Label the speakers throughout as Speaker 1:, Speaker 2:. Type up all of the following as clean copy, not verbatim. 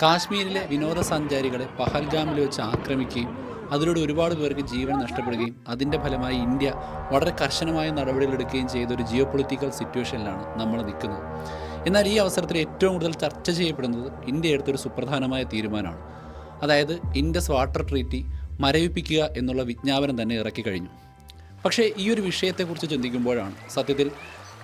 Speaker 1: കാശ്മീരിലെ വിനോദസഞ്ചാരികളെ പഹൽഗാമിൽ വെച്ച് ആക്രമിക്കുകയും അതിലൂടെ ഒരുപാട് പേർക്ക് ജീവൻ നഷ്ടപ്പെടുകയും അതിൻ്റെ ഫലമായി ഇന്ത്യ വളരെ കർശനമായ നടപടികളെടുക്കുകയും ചെയ്ത ഒരു ജിയോ പൊളിറ്റിക്കൽ സിറ്റുവേഷനിലാണ് നമ്മൾ നിൽക്കുന്നത്. എന്നാൽ ഈ അവസരത്തിൽ ഏറ്റവും കൂടുതൽ ചർച്ച ചെയ്യപ്പെടുന്നത് ഇന്ത്യ എടുത്തൊരു സുപ്രധാനമായ തീരുമാനമാണ്. അതായത് ഇൻഡസ് വാട്ടർ ട്രീറ്റി മരവിപ്പിക്കുക എന്നുള്ള വിജ്ഞാപനം തന്നെ ഇറക്കി കഴിഞ്ഞു. പക്ഷേ ഈ ഒരു വിഷയത്തെക്കുറിച്ച് ചിന്തിക്കുമ്പോഴാണ് സത്യത്തിൽ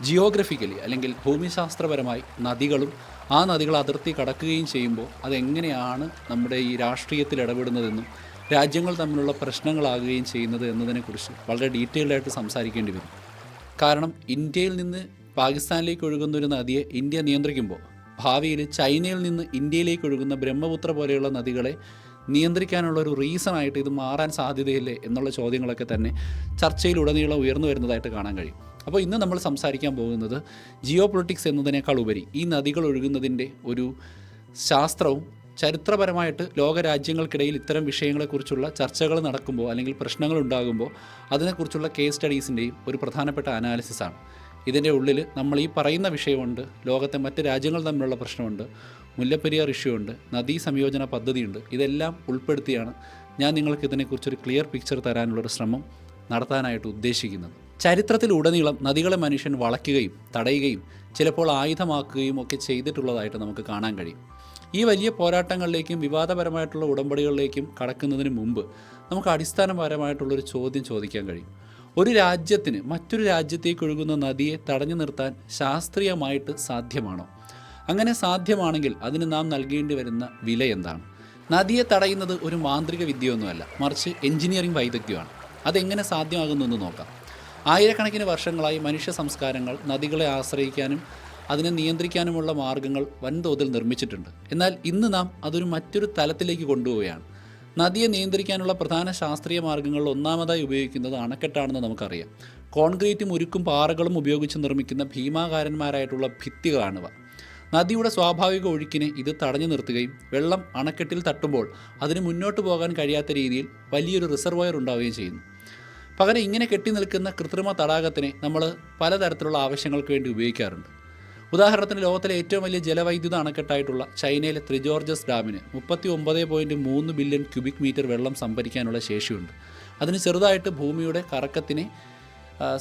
Speaker 1: ജിയോഗ്രഫിക്കലി അല്ലെങ്കിൽ ഭൂമിശാസ്ത്രപരമായി നദികളും ആ നദികൾ അതിർത്തി കടക്കുകയും ചെയ്യുമ്പോൾ അതെങ്ങനെയാണ് നമ്മുടെ ഈ രാഷ്ട്രീയത്തിൽ ഇടപെടുന്നതെന്നും രാജ്യങ്ങൾ തമ്മിലുള്ള പ്രശ്നങ്ങളാകുകയും ചെയ്യുന്നത് എന്നതിനെക്കുറിച്ച് വളരെ ഡീറ്റെയിൽഡായിട്ട് സംസാരിക്കേണ്ടി വരും. കാരണം ഇന്ത്യയിൽ നിന്ന് പാകിസ്ഥാനിലേക്ക് ഒഴുകുന്ന ഒരു നദിയെ ഇന്ത്യ നിയന്ത്രിക്കുമ്പോൾ ഭാവിയിൽ ചൈനയിൽ നിന്ന് ഇന്ത്യയിലേക്ക് ഒഴുകുന്ന ബ്രഹ്മപുത്ര പോലെയുള്ള നദികളെ നിയന്ത്രിക്കാനുള്ള ഒരു റീസണായിട്ട് ഇത് മാറാൻ സാധ്യതയില്ലേ എന്നുള്ള ചോദ്യങ്ങളൊക്കെ തന്നെ ചർച്ചയിലുടനീളം ഉയർന്നു വരുന്നതായിട്ട് കാണാൻ കഴിയും. അപ്പോൾ ഇന്ന് നമ്മൾ സംസാരിക്കാൻ പോകുന്നത് ജിയോ പൊളിറ്റിക്സ് എന്നതിനേക്കാൾ ഉപരി ഈ നദികൾ ഒഴുകുന്നതിൻ്റെ ഒരു ശാസ്ത്രവും ചരിത്രപരമായിട്ട് ലോകരാജ്യങ്ങൾക്കിടയിൽ ഇത്തരം വിഷയങ്ങളെക്കുറിച്ചുള്ള ചർച്ചകൾ നടക്കുമ്പോൾ അല്ലെങ്കിൽ പ്രശ്നങ്ങൾ ഉണ്ടാകുമ്പോൾ അതിനെക്കുറിച്ചുള്ള കേസ് സ്റ്റഡീസിൻ്റെയും ഒരു പ്രധാനപ്പെട്ട അനാലിസിസാണ്. ഇതിൻ്റെ ഉള്ളിൽ നമ്മൾ ഈ പറയുന്ന വിഷയമുണ്ട്, ലോകത്തെ മറ്റ് രാജ്യങ്ങൾ തമ്മിലുള്ള പ്രശ്നമുണ്ട്, മുല്ലപ്പെരിയാർ ഇഷ്യൂ ഉണ്ട്, നദീ സംയോജന പദ്ധതിയുണ്ട്. ഇതെല്ലാം ഉൾപ്പെടുത്തിയാണ് ഞാൻ നിങ്ങൾക്ക് ഇതിനെക്കുറിച്ചൊരു ക്ലിയർ പിക്ചർ തരാനുള്ളൊരു ശ്രമം നടത്താനായിട്ട് ഉദ്ദേശിക്കുന്നത്. ചരിത്രത്തിലുടനീളം നദികളെ മനുഷ്യൻ വളയ്ക്കുകയും തടയുകയും ചിലപ്പോൾ ആയുധമാക്കുകയും ഒക്കെ ചെയ്തിട്ടുള്ളതായിട്ട് നമുക്ക് കാണാൻ കഴിയും. ഈ വലിയ പോരാട്ടങ്ങളിലേക്കും വിവാദപരമായിട്ടുള്ള ഉടമ്പടികളിലേക്കും കടക്കുന്നതിന് മുമ്പ് നമുക്ക് അടിസ്ഥാനപരമായിട്ടുള്ളൊരു ചോദ്യം ചോദിക്കാൻ കഴിയും. ഒരു രാജ്യത്തിന് മറ്റൊരു രാജ്യത്തേക്ക് ഒഴുകുന്ന നദിയെ തടഞ്ഞു നിർത്താൻ ശാസ്ത്രീയമായിട്ട് സാധ്യമാണോ? അങ്ങനെ സാധ്യമാണെങ്കിൽ അതിന് നാം നൽകേണ്ടി വരുന്ന വില എന്താണ്? നദിയെ തടയുന്നത് ഒരു മാന്ത്രിക വിദ്യയൊന്നുമല്ല, മറിച്ച് എഞ്ചിനീയറിംഗ് വൈദഗ്ധ്യമാണ്. അതെങ്ങനെ സാധ്യമാകുന്നെന്ന് നോക്കാം. ആയിരക്കണക്കിന് വർഷങ്ങളായി മനുഷ്യ സംസ്കാരങ്ങൾ നദികളെ ആശ്രയിക്കാനും അതിനെ നിയന്ത്രിക്കാനുമുള്ള മാർഗങ്ങൾ വൻതോതിൽ നിർമ്മിച്ചിട്ടുണ്ട്. എന്നാൽ ഇന്ന് നാം അതൊരു മറ്റൊരു തലത്തിലേക്ക് കൊണ്ടുപോവുകയാണ്. നദിയെ നിയന്ത്രിക്കാനുള്ള പ്രധാന ശാസ്ത്രീയ മാർഗ്ഗങ്ങളിൽ ഒന്നാമതായി ഉപയോഗിക്കുന്നത് അണക്കെട്ടാണെന്ന് നമുക്കറിയാം. കോൺക്രീറ്റും ഉരുക്കും പാറകളും ഉപയോഗിച്ച് നിർമ്മിക്കുന്ന ഭീമാകാരന്മാരായിട്ടുള്ള ഭിത്തികളാണിവ. നദിയുടെ സ്വാഭാവിക ഒഴുക്കിനെ ഇത് തടഞ്ഞു നിർത്തുകയും വെള്ളം അണക്കെട്ടിൽ തട്ടുമ്പോൾ അതിന് മുന്നോട്ട് പോകാൻ കഴിയാത്ത രീതിയിൽ വലിയൊരു റിസർവോയർ ഉണ്ടാവുകയും ചെയ്യുന്നു. പകരം ഇങ്ങനെ കെട്ടി നിൽക്കുന്ന കൃത്രിമ തടാകത്തിനെ നമ്മൾ പലതരത്തിലുള്ള ആവശ്യങ്ങൾക്ക് വേണ്ടി ഉപയോഗിക്കാറുണ്ട്. ഉദാഹരണത്തിന് ലോകത്തിലെ ഏറ്റവും വലിയ ജലവൈദ്യുത അണക്കെട്ടായിട്ടുള്ള ചൈനയിലെ ത്രിജോർജസ് ഡാമിന് 39.3 ബില്യൺ ക്യൂബിക് മീറ്റർ വെള്ളം സംഭരിക്കാനുള്ള ശേഷിയുണ്ട്. അതിന് ചെറുതായിട്ട് ഭൂമിയുടെ കറക്കത്തിനെ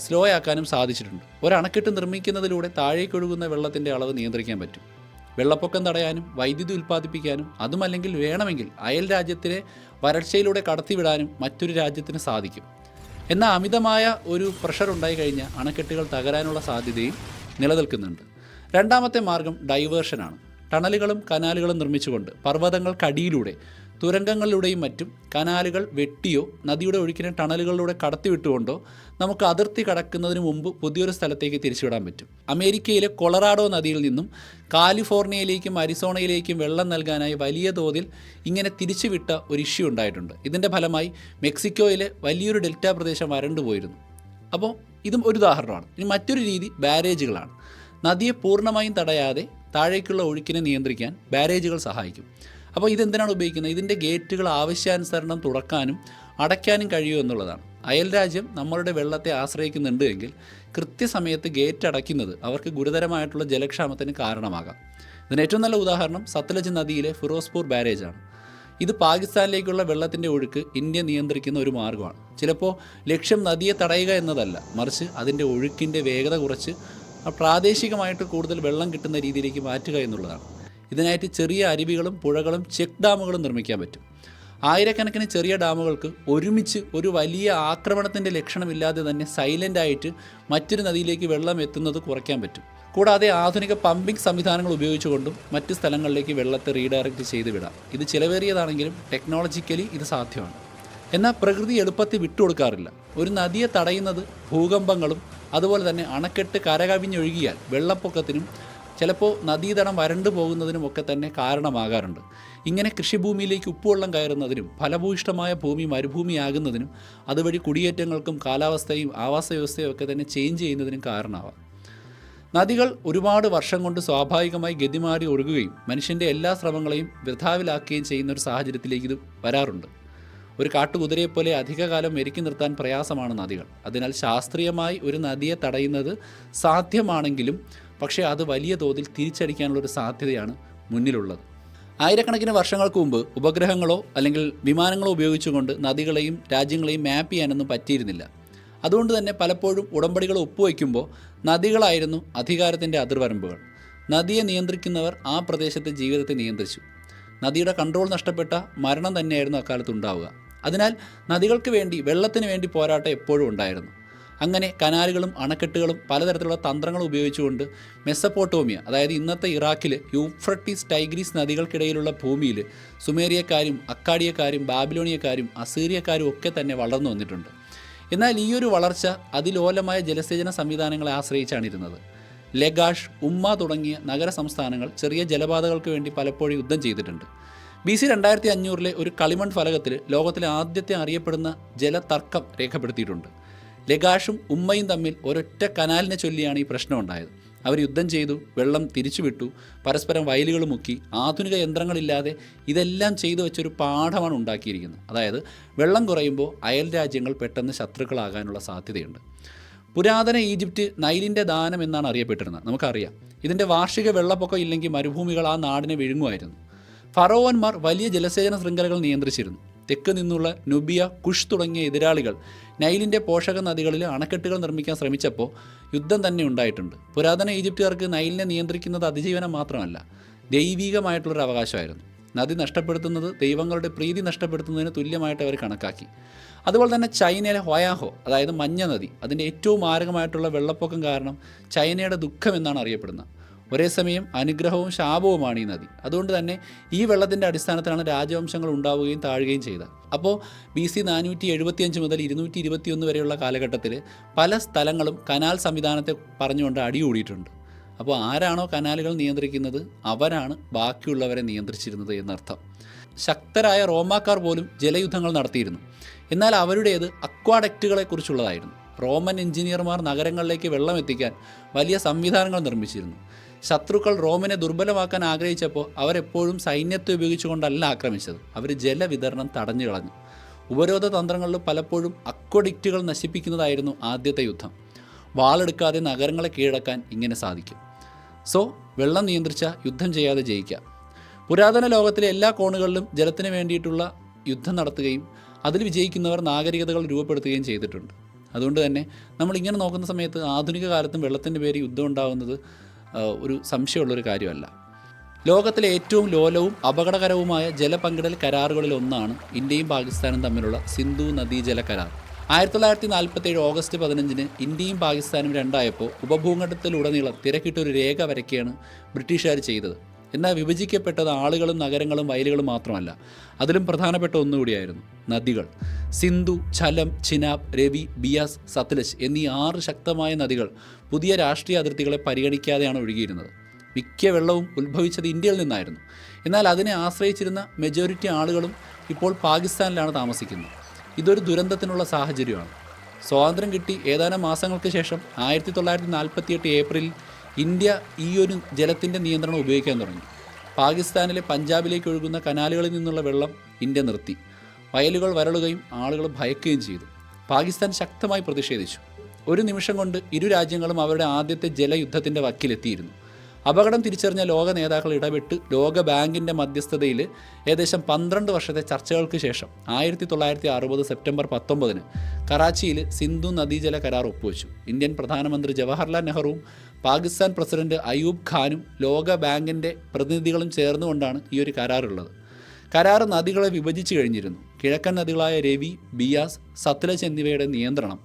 Speaker 1: സ്ലോ ആക്കാനും സാധിച്ചിട്ടുണ്ട്. ഒരണക്കെട്ട് നിർമ്മിക്കുന്നതിലൂടെ താഴേക്കൊഴുകുന്ന വെള്ളത്തിൻ്റെ അളവ് നിയന്ത്രിക്കാൻ പറ്റും. വെള്ളപ്പൊക്കം തടയാനും വൈദ്യുതി ഉൽപ്പാദിപ്പിക്കാനും അതുമല്ലെങ്കിൽ വേണമെങ്കിൽ അയൽ രാജ്യത്തിനെ വരൾച്ചയിലൂടെ കടത്തിവിടാനും മറ്റൊരു രാജ്യത്തിന് സാധിക്കും. എന്നാൽ അമിതമായ ഒരു പ്രഷർ ഉണ്ടായി കഴിഞ്ഞാൽ അണക്കെട്ടുകൾ തകരാനുള്ള സാധ്യതയും നിലനിൽക്കുന്നുണ്ട്. രണ്ടാമത്തെ മാർഗം ഡൈവേർഷനാണ്. ടണലുകളും കനാലുകളും നിർമ്മിച്ചുകൊണ്ട് പർവ്വതങ്ങൾക്കടിയിലൂടെ തുരങ്കങ്ങളിലൂടെയും മറ്റും കനാലുകൾ വെട്ടിയോ നദിയുടെ ഒഴുക്കിനെ ടണലുകളിലൂടെ കടത്തിവിട്ടുകൊണ്ടോ നമുക്ക് അതിർത്തി കടക്കുന്നതിന് മുമ്പ് പുതിയൊരു സ്ഥലത്തേക്ക് തിരിച്ചുവിടാൻ പറ്റും. അമേരിക്കയിലെ കൊളറാഡോ നദിയിൽ നിന്നും കാലിഫോർണിയയിലേക്കും അരിസോണയിലേക്കും വെള്ളം നൽകാനായി വലിയ തോതിൽ ഇങ്ങനെ തിരിച്ചുവിട്ട ഒരു ഇഷ്യൂ ഉണ്ടായിട്ടുണ്ട്. ഇതിൻ്റെ ഫലമായി മെക്സിക്കോയിലെ വലിയൊരു ഡെൽറ്റ പ്രദേശം വരണ്ടുപോയിരുന്നു. അപ്പോൾ ഇതും ഒരു ഉദാഹരണമാണ്. ഇനി മറ്റൊരു രീതി ബാരേജുകളാണ്. നദിയെ പൂർണ്ണമായും തടയാതെ താഴേക്കുള്ള ഒഴുക്കിനെ നിയന്ത്രിക്കാൻ ബാരേജുകൾ സഹായിക്കും. അപ്പോൾ ഇതെന്തിനാണ് ഉപയോഗിക്കുന്നത്? ഇതിൻ്റെ ഗേറ്റുകൾ ആവശ്യാനുസരണം തുറക്കാനും അടയ്ക്കാനും കഴിയുമോ എന്നുള്ളതാണ്. അയൽ രാജ്യം നമ്മളുടെ വെള്ളത്തെ ആശ്രയിക്കുന്നുണ്ട് എങ്കിൽ കൃത്യസമയത്ത് ഗേറ്റ് അടയ്ക്കുന്നത് അവർക്ക് ഗുരുതരമായിട്ടുള്ള ജലക്ഷാമത്തിന് കാരണമാകാം. ഇതിന് ഏറ്റവും നല്ല ഉദാഹരണം സത്ലജ് നദിയിലെ ഫിറോസ്പൂർ ബാരേജാണ്. ഇത് പാകിസ്ഥാനിലേക്കുള്ള വെള്ളത്തിൻ്റെ ഒഴുക്ക് ഇന്ത്യ നിയന്ത്രിക്കുന്ന ഒരു മാർഗ്ഗമാണ്. ചിലപ്പോൾ ലക്ഷ്യം നദിയെ തടയുക എന്നതല്ല, മറിച്ച് അതിൻ്റെ ഒഴുക്കിൻ്റെ വേഗത കുറച്ച് പ്രാദേശികമായിട്ട് കൂടുതൽ വെള്ളം കിട്ടുന്ന രീതിയിലേക്ക് മാറ്റുക എന്നുള്ളതാണ്. ഇതിനായിട്ട് ചെറിയ അരുവികളും പുഴകളും ചെക്ക് ഡാമുകളും നിർമ്മിക്കാൻ പറ്റും. ആയിരക്കണക്കിന് ചെറിയ ഡാമുകൾക്ക് ഒരുമിച്ച് ഒരു വലിയ ആക്രമണത്തിൻ്റെ ലക്ഷണമില്ലാതെ തന്നെ സൈലൻ്റായിട്ട് മറ്റൊരു നദിയിലേക്ക് വെള്ളം എത്തുന്നത് കുറയ്ക്കാൻ പറ്റും. കൂടാതെ ആധുനിക പമ്പിംഗ് സംവിധാനങ്ങൾ ഉപയോഗിച്ചുകൊണ്ടും മറ്റ് സ്ഥലങ്ങളിലേക്ക് വെള്ളത്തെ റീഡയറക്റ്റ് ചെയ്ത് വിടാം. ഇത് ചിലവേറിയതാണെങ്കിലും ടെക്നോളജിക്കലി ഇത് സാധ്യമാണ്. എന്നാൽ പ്രകൃതി എളുപ്പത്തിൽ വിട്ടുകൊടുക്കാറില്ല. ഒരു നദിയെ തടയുന്നത് ഭൂകമ്പങ്ങളും അതുപോലെ തന്നെ അണക്കെട്ട് കരകവിഞ്ഞൊഴുകിയാൽ വെള്ളപ്പൊക്കത്തിനും ചിലപ്പോൾ നദീതടം വരണ്ടു പോകുന്നതിനുമൊക്കെ തന്നെ കാരണമാകാറുണ്ട്. ഇങ്ങനെ കൃഷിഭൂമിയിലേക്ക് ഉപ്പുവെള്ളം കയറുന്നതിനും ഫലഭൂയിഷ്ഠമായ ഭൂമി മരുഭൂമിയാകുന്നതിനും അതുവഴി കുടിയേറ്റങ്ങൾക്കും കാലാവസ്ഥയും ആവാസ വ്യവസ്ഥയും ഒക്കെ തന്നെ ചേഞ്ച് ചെയ്യുന്നതിനും കാരണമാവാം. നദികൾ ഒരുപാട് വർഷം കൊണ്ട് സ്വാഭാവികമായി ഗതിമാറി ഒഴുകുകയും മനുഷ്യൻ്റെ എല്ലാ ശ്രമങ്ങളെയും വൃഥാവിലാക്കുകയും ചെയ്യുന്ന ഒരു സാഹചര്യത്തിലേക്ക് ഇത് വരാറുണ്ട്. ഒരു കാട്ടുകുതിരയെപ്പോലെ അധികകാലം മെരുക്കി നിർത്താൻ പ്രയാസമാണ് നദികൾ. അതിനാൽ ശാസ്ത്രീയമായി ഒരു നദിയെ തടയുന്നത് സാധ്യമാണെങ്കിലും പക്ഷേ അത് വലിയ തോതിൽ തിരിച്ചടിക്കാനുള്ളൊരു സാധ്യതയാണ് മുന്നിലുള്ളത്. ആയിരക്കണക്കിന് വർഷങ്ങൾക്ക് മുമ്പ് ഉപഗ്രഹങ്ങളോ അല്ലെങ്കിൽ വിമാനങ്ങളോ ഉപയോഗിച്ചുകൊണ്ട് നദികളെയും രാജ്യങ്ങളെയും മാപ്പ് ചെയ്യാനൊന്നും പറ്റിയിരുന്നില്ല. അതുകൊണ്ട് തന്നെ പലപ്പോഴും ഉടമ്പടികൾ ഒപ്പുവയ്ക്കുമ്പോൾ നദികളായിരുന്നു അധികാരത്തിൻ്റെ അതിർവരമ്പുകൾ. നദിയെ നിയന്ത്രിക്കുന്നവർ ആ പ്രദേശത്തെ ജീവിതത്തെ നിയന്ത്രിച്ചു. നദിയുടെ കൺട്രോൾ നഷ്ടപ്പെട്ട മരണം തന്നെയായിരുന്നു അക്കാലത്ത് ഉണ്ടാവുക. അതിനാൽ നദികൾക്ക് വേണ്ടി, വെള്ളത്തിന് വേണ്ടി പോരാട്ടം എപ്പോഴും ഉണ്ടായിരുന്നു. അങ്ങനെ കനാലുകളും അണക്കെട്ടുകളും പലതരത്തിലുള്ള തന്ത്രങ്ങൾ ഉപയോഗിച്ചുകൊണ്ട് മെസ്സപ്പോട്ടോമിയ, അതായത് ഇന്നത്തെ ഇറാഖിൽ യൂഫ്രട്ടീസ് ടൈഗ്രീസ് നദികൾക്കിടയിലുള്ള ഭൂമിയിൽ സുമേറിയക്കാരും അക്കാഡിയക്കാരും ബാബിലോണിയക്കാരും അസീറിയക്കാരും ഒക്കെ തന്നെ വളർന്നു വന്നിട്ടുണ്ട്. എന്നാൽ ഈയൊരു വളർച്ച അതിലോലമായ ജലസേചന സംവിധാനങ്ങളെ ആശ്രയിച്ചാണ് ഇരുന്നത്. ലഗാഷ്, ഉമ്മ തുടങ്ങിയ നഗര സംസ്ഥാനങ്ങൾ ചെറിയ ജലപാതകൾക്ക് വേണ്ടി പലപ്പോഴും യുദ്ധം ചെയ്തിട്ടുണ്ട്. BC 2500 ഒരു കളിമൺ ഫലകത്തിൽ ലോകത്തിലെ ആദ്യത്തെ അറിയപ്പെടുന്ന ജലതർക്കം രേഖപ്പെടുത്തിയിട്ടുണ്ട്. ലഗാഷും ഉമ്മയും തമ്മിൽ ഒരൊറ്റ കനാലിനെ ചൊല്ലിയാണ് ഈ പ്രശ്നം ഉണ്ടായത്. അവർ യുദ്ധം ചെയ്തു, വെള്ളം തിരിച്ചുവിട്ടു, പരസ്പരം വയലുകൾ മുക്കി. ആധുനിക യന്ത്രങ്ങളില്ലാതെ ഇതെല്ലാം ചെയ്തു വെച്ചൊരു പാഠമാണ് ഉണ്ടാക്കിയിരിക്കുന്നത്. അതായത് വെള്ളം കുറയുമ്പോൾ അയൽ രാജ്യങ്ങൾ പെട്ടെന്ന് ശത്രുക്കളാകാനുള്ള സാധ്യതയുണ്ട്. പുരാതന ഈജിപ്റ്റ് നൈലിൻ്റെ ദാനം എന്നാണ് അറിയപ്പെട്ടിരുന്നത്. നമുക്കറിയാം, ഇതിൻ്റെ വാർഷിക വെള്ളപ്പൊക്കം ഇല്ലെങ്കിൽ മരുഭൂമികൾ ആ നാടിനെ വിഴുങ്ങുമായിരുന്നു. ഫറോവന്മാർ വലിയ ജലസേചന ശൃംഖലകൾ നിയന്ത്രിച്ചിരുന്നു. തെക്ക് നിന്നുള്ള നുബിയ, കുഷ് തുടങ്ങിയ എതിരാളികൾ നൈലിൻ്റെ പോഷക നദികളിൽ അണക്കെട്ടുകൾ നിർമ്മിക്കാൻ ശ്രമിച്ചപ്പോൾ യുദ്ധം തന്നെ ഉണ്ടായിട്ടുണ്ട്. പുരാതന ഈജിപ്തുകാർക്ക് നൈലിനെ നിയന്ത്രിക്കുന്നത് അതിജീവനം മാത്രമല്ല, ദൈവികമായിട്ടുള്ളൊരു അവകാശമായിരുന്നു. നദി നഷ്ടപ്പെടുത്തുന്നത് ദൈവങ്ങളുടെ പ്രീതി നഷ്ടപ്പെടുത്തുന്നതിന് തുല്യമായിട്ട് അവർ കണക്കാക്കി. അതുപോലെ തന്നെ ചൈനയിലെ ഹൊയാഹോ, അതായത് മഞ്ഞ നദി, അതിൻ്റെ ഏറ്റവും മാരകമായിട്ടുള്ള വെള്ളപ്പൊക്കം കാരണം ചൈനയുടെ ദുഃഖം എന്നാണ് അറിയപ്പെടുന്നത്. ഒരേ സമയം അനുഗ്രഹവും ശാപവുമാണ് ഈ നദി. അതുകൊണ്ട് തന്നെ ഈ വെള്ളത്തിൻ്റെ അടിസ്ഥാനത്തിലാണ് രാജവംശങ്ങൾ ഉണ്ടാവുകയും താഴുകയും ചെയ്തത്. അപ്പോൾ BC 475 മുതൽ 221 വരെയുള്ള കാലഘട്ടത്തിൽ പല സ്ഥലങ്ങളും കനാൽ സംവിധാനത്തെ പറഞ്ഞുകൊണ്ട് അടികൂടിയിട്ടുണ്ട്. അപ്പോൾ ആരാണോ കനാലുകൾ നിയന്ത്രിക്കുന്നത് അവരാണ് ബാക്കിയുള്ളവരെ നിയന്ത്രിച്ചിരുന്നത് എന്നർത്ഥം. ശക്തരായ റോമാക്കാർ പോലും ജലയുദ്ധങ്ങൾ നടത്തിയിരുന്നു. എന്നാൽ അവരുടേത് അക്വാഡക്റ്റുകളെക്കുറിച്ചുള്ളതായിരുന്നു. റോമൻ എഞ്ചിനീയർമാർ നഗരങ്ങളിലേക്ക് വെള്ളം എത്തിക്കാൻ വലിയ സംവിധാനങ്ങൾ നിർമ്മിച്ചിരുന്നു. ശത്രുക്കൾ റോമിനെ ദുർബലമാക്കാൻ ആഗ്രഹിച്ചപ്പോൾ അവരെപ്പോഴും സൈന്യത്തെ ഉപയോഗിച്ചുകൊണ്ടല്ല ആക്രമിച്ചത്, അവർ ജലവിതരണം തടഞ്ഞു കളഞ്ഞു. ഉപരോധ തന്ത്രങ്ങളിൽ പലപ്പോഴും അക്വഡിക്റ്റുകൾ നശിപ്പിക്കുന്നതായിരുന്നു ആദ്യത്തെ യുദ്ധം. വാളെടുക്കാതെ നഗരങ്ങളെ കീഴടക്കാൻ ഇങ്ങനെ സാധിക്കും. വെള്ളം നിയന്ത്രിച്ച യുദ്ധം ചെയ്യാതെ ജയിക്കാം. പുരാതന ലോകത്തിലെ എല്ലാ കോണുകളിലും ജലത്തിന് വേണ്ടിയിട്ടുള്ള യുദ്ധം നടത്തുകയും അതിൽ വിജയിക്കുന്നവർ നാഗരികതകൾ രൂപപ്പെടുത്തുകയും ചെയ്തിട്ടുണ്ട്. അതുകൊണ്ട് തന്നെ നമ്മളിങ്ങനെ നോക്കുന്ന സമയത്ത് ആധുനിക കാലത്തും വെള്ളത്തിൻ്റെ പേര് യുദ്ധം ഉണ്ടാകുന്നത് ഒരു സംശയമുള്ളൊരു കാര്യമല്ല. ലോകത്തിലെ ഏറ്റവും ലോലവും അപകടകരവുമായ ജലപങ്കിടൽ കരാറുകളിൽ ഒന്നാണ് ഇന്ത്യയും പാകിസ്ഥാനും തമ്മിലുള്ള സിന്ധു നദീജല കരാർ. 1947 ഓഗസ്റ്റ് 15 ഇന്ത്യയും പാകിസ്ഥാനും രണ്ടായപ്പോൾ ഉപഭൂഖണ്ഡത്തിലുടനീളം തിരക്കിട്ടൊരു രേഖ വരയ്ക്കുകയാണ് ബ്രിട്ടീഷുകാർ ചെയ്തത്. എന്നാൽ വിഭജിക്കപ്പെട്ടത് ആളുകളും നഗരങ്ങളും വയലുകളും മാത്രമല്ല, അതിലും പ്രധാനപ്പെട്ട ഒന്നുകൂടിയായിരുന്നു നദികൾ. സിന്ധു, ഝലം, ചിനാബ്, രവി, ബിയാസ്, സത്ലജ് എന്നീ 6 ശക്തമായ നദികൾ പുതിയ രാഷ്ട്രീയ അതിർത്തികളെ പരിഗണിക്കാതെയാണ് ഒഴുകിയിരുന്നത്. മിക്ക വെള്ളവും ഉത്ഭവിച്ചത് ഇന്ത്യയിൽ നിന്നായിരുന്നു. എന്നാൽ അതിനെ ആശ്രയിച്ചിരുന്ന മെജോറിറ്റി ആളുകളും ഇപ്പോൾ പാകിസ്ഥാനിലാണ് താമസിക്കുന്നത്. ഇതൊരു ദുരന്തത്തിനുള്ള സാഹചര്യമാണ്. സ്വാതന്ത്ര്യം കിട്ടി ഏതാനും മാസങ്ങൾക്ക് ശേഷം 1948 ഏപ്രിലിൽ ഇന്ത്യ ഈ ഒരു ജലത്തിൻ്റെ നിയന്ത്രണം ഉപയോഗിക്കാൻ തുടങ്ങി. പാകിസ്ഥാനിലെ പഞ്ചാബിലേക്ക് ഒഴുകുന്ന കനാലുകളിൽ നിന്നുള്ള വെള്ളം ഇന്ത്യ നിർത്തി. വയലുകൾ വരളുകയും ആളുകൾ ഭയക്കുകയും ചെയ്തു. പാകിസ്ഥാൻ ശക്തമായി പ്രതിഷേധിച്ചു. ഒരു നിമിഷം കൊണ്ട് ഇരു രാജ്യങ്ങളും അവരുടെ ആദ്യത്തെ ജലയുദ്ധത്തിൻ്റെ വക്കിലെത്തിയിരുന്നു. അപകടം തിരിച്ചറിഞ്ഞ ലോക നേതാക്കൾ ഇടപെട്ട് ലോക ബാങ്കിൻ്റെ മധ്യസ്ഥതയിൽ ഏകദേശം 12 വർഷത്തെ ചർച്ചകൾക്ക് ശേഷം 1960 സെപ്റ്റംബർ 19 കറാച്ചിയിൽ സിന്ധു നദീജല കരാർ ഒപ്പുവെച്ചു. ഇന്ത്യൻ പ്രധാനമന്ത്രി ജവഹർലാൽ നെഹ്റുവും പാകിസ്ഥാൻ പ്രസിഡന്റ് അയൂബ് ഖാനും ലോക ബാങ്കിൻ്റെ പ്രതിനിധികളും ചേർന്നുകൊണ്ടാണ് ഈ ഒരു കരാറുള്ളത്. കരാർ നദികളെ വിഭജിച്ചു കഴിഞ്ഞിരുന്നു. കിഴക്കൻ നദികളായ രവി, ബിയാസ്, സത്ലജ് എന്നിവയുടെ നിയന്ത്രണം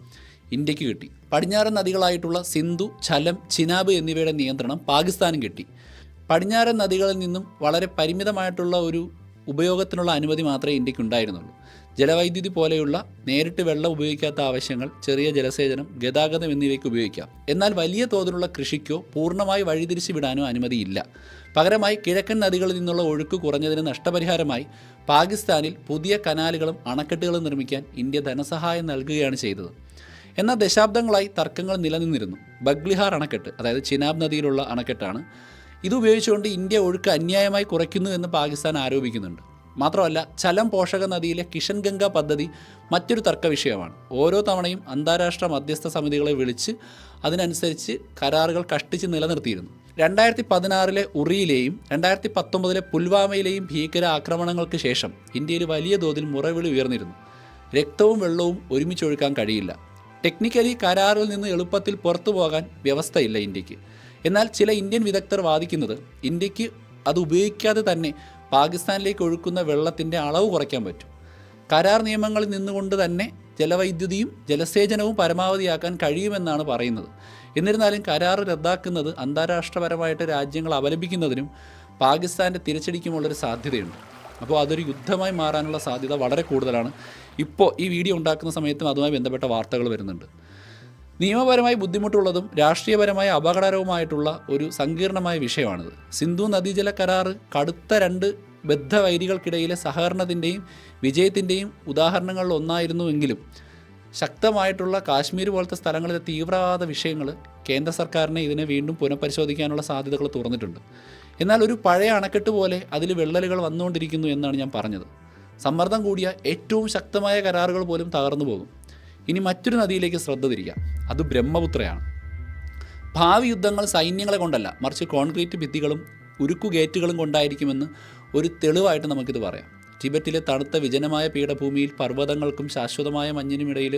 Speaker 1: ഇന്ത്യക്ക് കിട്ടി. പടിഞ്ഞാറൻ നദികളായിട്ടുള്ള സിന്ധു, ഝലം, ചിനാബ് എന്നിവയുടെ നിയന്ത്രണം പാകിസ്ഥാനും കിട്ടി. പടിഞ്ഞാറൻ നദികളിൽ നിന്നും വളരെ പരിമിതമായിട്ടുള്ള ഒരു ഉപയോഗത്തിനുള്ള അനുമതി മാത്രമേ ഇന്ത്യക്ക് ഉണ്ടായിരുന്നുള്ളൂ. ജലവൈദ്യുതി പോലെയുള്ള നേരിട്ട് വെള്ളം ഉപയോഗിക്കാത്ത ആവശ്യങ്ങൾ, ചെറിയ ജലസേചനം, ഗതാഗതം എന്നിവയ്ക്ക് ഉപയോഗിക്കാം. എന്നാൽ വലിയ തോതിലുള്ള കൃഷിക്കോ പൂർണ്ണമായി വഴിതിരിച്ചു വിടാനോ അനുമതിയില്ല. പകരമായി കിഴക്കൻ നദികളിൽ നിന്നുള്ള ഒഴുക്ക് കുറഞ്ഞതിന് നഷ്ടപരിഹാരമായി പാകിസ്ഥാനിൽ പുതിയ കനാലുകളും അണക്കെട്ടുകളും നിർമ്മിക്കാൻ ഇന്ത്യ ധനസഹായം നൽകുകയാണ് ചെയ്തത്. എന്നാൽ ദശാബ്ദങ്ങളായി തർക്കങ്ങൾ നിലനിന്നിരുന്നു. ബഗ്ലിഹാർ അണക്കെട്ട്, അതായത് ചിനാബ് നദിയിലുള്ള അണക്കെട്ടാണ്. ഇതുപയോഗിച്ചുകൊണ്ട് ഇന്ത്യ ഒഴുക്ക് അന്യായമായി കുറയ്ക്കുന്നു എന്ന് പാകിസ്ഥാൻ ആരോപിക്കുന്നുണ്ട്. മാത്രമല്ല, ഝലം പോഷക നദിയിലെ കിഷൻ ഗംഗ പദ്ധതി മറ്റൊരു തർക്ക വിഷയമാണ്. ഓരോ തവണയും അന്താരാഷ്ട്ര മധ്യസ്ഥ സമിതികളെ വിളിച്ച് അതിനനുസരിച്ച് കരാറുകൾ കഷ്ടിച്ച് നിലനിർത്തിയിരുന്നു. 2016 ഉറിയിലെയും 2019 പുൽവാമയിലെയും ഭീകര ആക്രമണങ്ങൾക്ക് ശേഷം ഇന്ത്യയിൽ വലിയ തോതിൽ മുറവിളി ഉയർന്നിരുന്നു. രക്തവും വെള്ളവും ഒരുമിച്ചൊഴുക്കാൻ കഴിയില്ല. ടെക്നിക്കലി കരാറിൽ നിന്ന് എളുപ്പത്തിൽ പുറത്തു പോകാൻ വ്യവസ്ഥയില്ല ഇന്ത്യക്ക്. എന്നാൽ ചില ഇന്ത്യൻ വിദഗ്ധർ വാദിക്കുന്നത് ഇന്ത്യക്ക് അത് ഉപയോഗിക്കാതെ തന്നെ പാകിസ്ഥാനിലേക്ക് ഒഴുക്കുന്ന വെള്ളത്തിൻ്റെ അളവ് കുറയ്ക്കാൻ പറ്റും. കരാർ നിയമങ്ങളിൽ നിന്നുകൊണ്ട് തന്നെ ജലവൈദ്യുതിയും ജലസേചനവും പരമാവധിയാക്കാൻ കഴിയുമെന്നാണ് പറയുന്നത്. എന്നിരുന്നാലും കരാർ റദ്ദാക്കുന്നത് അന്താരാഷ്ട്രപരമായിട്ട് രാജ്യങ്ങൾ അപലപിക്കുന്നതിനും പാകിസ്ഥാൻ്റെ തിരിച്ചടിക്കുമുള്ളൊരു സാധ്യതയുണ്ട്. അപ്പോൾ അതൊരു യുദ്ധമായി മാറാനുള്ള സാധ്യത വളരെ കൂടുതലാണ്. ഇപ്പോൾ ഈ വീഡിയോ ഉണ്ടാക്കുന്ന സമയത്തും അതുമായി ബന്ധപ്പെട്ട വാർത്തകൾ വരുന്നുണ്ട്. നിയമപരമായി ബുദ്ധിമുട്ടുള്ളതും രാഷ്ട്രീയപരമായ അപകടകരവുമായിട്ടുള്ള ഒരു സങ്കീർണമായ വിഷയമാണിത്. സിന്ധു നദീജല കരാർ കടുത്ത രണ്ട് ബദ്ധവൈരികൾക്കിടയിലെ സഹകരണത്തിൻ്റെയും വിജയത്തിൻ്റെയും ഉദാഹരണങ്ങളിൽ ഒന്നായിരുന്നുവെങ്കിലും ശക്തമായിട്ടുള്ള കാശ്മീർ പോലത്തെ സ്ഥലങ്ങളിലെ തീവ്രവാദ വിഷയങ്ങൾ കേന്ദ്ര സർക്കാരിനെ ഇതിനെ വീണ്ടും പുനഃപരിശോധിക്കാനുള്ള സാധ്യതകൾ തുറന്നിട്ടുണ്ട്. എന്നാൽ ഒരു പഴയ അണക്കെട്ട് പോലെ അതിൽ വിള്ളലുകൾ വന്നുകൊണ്ടിരിക്കുന്നു എന്നാണ് ഞാൻ പറഞ്ഞത്. സമ്മർദ്ദം കൂടിയ ഏറ്റവും ശക്തമായ കരാറുകൾ പോലും തകർന്നു പോകും. ഇനി മറ്റൊരു നദിയിലേക്ക് ശ്രദ്ധ തിരിക്കാം. അത് ബ്രഹ്മപുത്രയാണ്. ഭാവി യുദ്ധങ്ങൾ സൈന്യങ്ങളെ കൊണ്ടല്ല, മറിച്ച് കോൺക്രീറ്റ് ഭിത്തികളും ഉരുക്കുകേറ്റുകളും കൊണ്ടായിരിക്കുമെന്ന് ഒരു തെളിവായിട്ട് നമുക്കിത് പറയാം. ടിബറ്റിലെ തണുത്ത വിജനമായ പീഠഭൂമിയിൽ പർവ്വതങ്ങൾക്കും ശാശ്വതമായ മഞ്ഞിനുമിടയിൽ